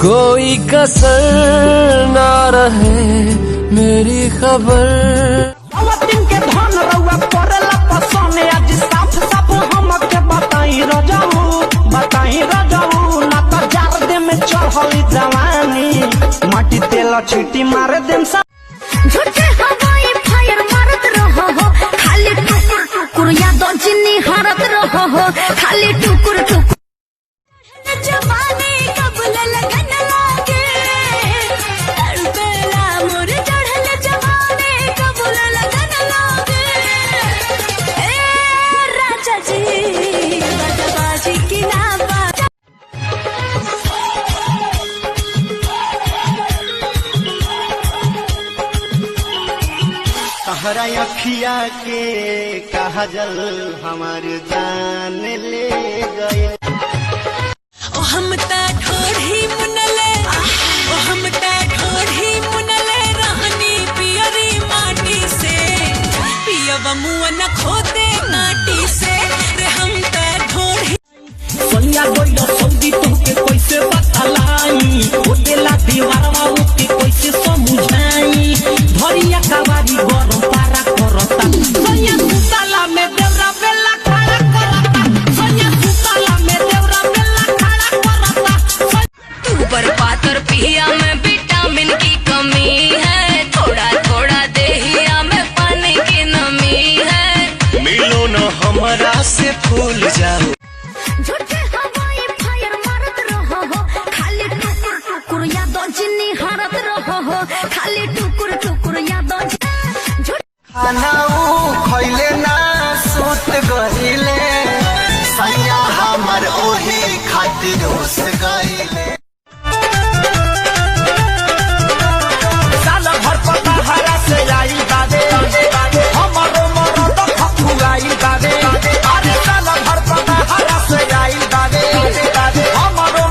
कोई कसर ना रहे मेरी खबर। दिन के धन रउआ पड़ेला पसंद आज साफ साफ हमके बताई रजाऊ ना तो जार दे में चढ़ली जवानी माटी तेल छीटी मारे देम सा झूठे हवाई फायर मारत रहो हो खाली टुकुर टुकुर यादों जिन्नी हारत रहो हो खाली टुकुर टुकुर जवानी कबूल लगन लागे बेला मोर चढ़ल जवानी कबूल लगन लागे ए राजा जी बदबाजी की ना बात। तहरा अखिया के काजल हमार जान ले गए। हम ता ढोढ़ी मुनले रहनी पियरी माटी से पियवा मुआ न खोदे माटी से रे हम ता ढोढ़ी सोनिया गोइलो सऊदी तुमके कैसे बतलाई होटेला दीवारवा के कैसे समझाई भरिया कवारी गरम पारा करता सोनिया सुताला में देवरा बेला खड़ा करता सोनिया सुताला में देवरा बेला खड़ा करता। तू बर्बादर पिया में विटामिन की कमी है थोड़ा थोड़ा देहिया में पानी की नमी है मिलो न हमरा से फूल जाओ। झूठे हवाई फायर मारत रहो हो खाली टुकुर टुकुर यादों जिन्नी हारत रहो हो खाली टुकुर टुकुर यादों खाना खैले ना सुत गईले सैया हमर ओही खातिर होस गईले। साला भर पता हरा से आई बादे हमारो मरद खपुआई बादे अरे साला भर पता हरा से आई बादे हमारो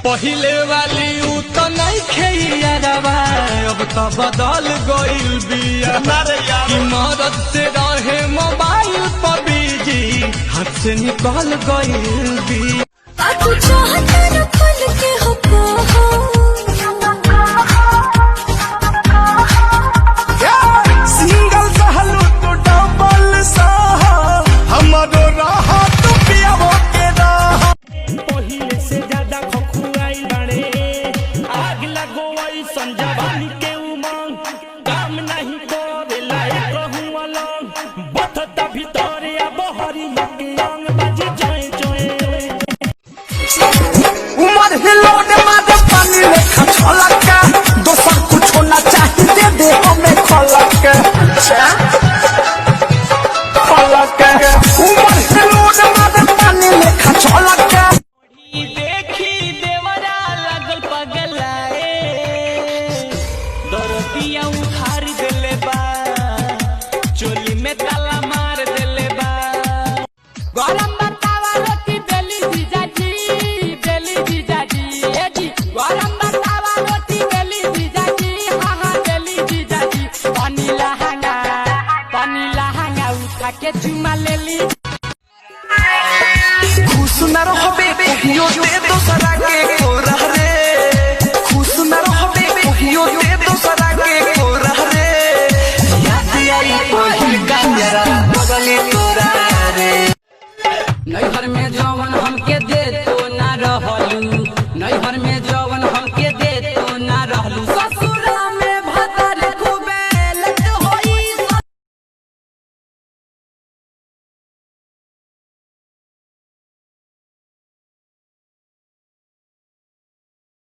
पहिले वाली उ तो नहीं खेइया रवा अब तो बदल गइल बिया कि मदद से रहे मोबाइल पर बिजी हाथ से निकल गइल बिया। तू चाहता न खुल के हो सिंगल कहलू तो डबल सहा हमरो रहा तो पियावो के रहा। पहिले से ज्यादा खखुआई बाड़े आग लगो ऐसन जवानी के उमंग काम नहीं करेला कहूँ अलग बथता भीतर या बहरी के अंग बाजी जोए जोए उमर हिलोड मारे पानी लेखा छलक दोसर कुछो ना चाहिए दे हमें खलक उमर हिलोड मारे पानी लेखा छलक देखी देवरा लगल पगलाए दरदिया उखाड़ देले बा चोली में ताला मार देले बा। गरम बतावा रोटी बेली जीजाजी ए जी गरम बतावा रोटी बेली जीजाजी हाँ हाँ बेली जीजाजी पानी लहंगा उठा के चुमा लेली खुश न रहो बेबे यो दे दो सरा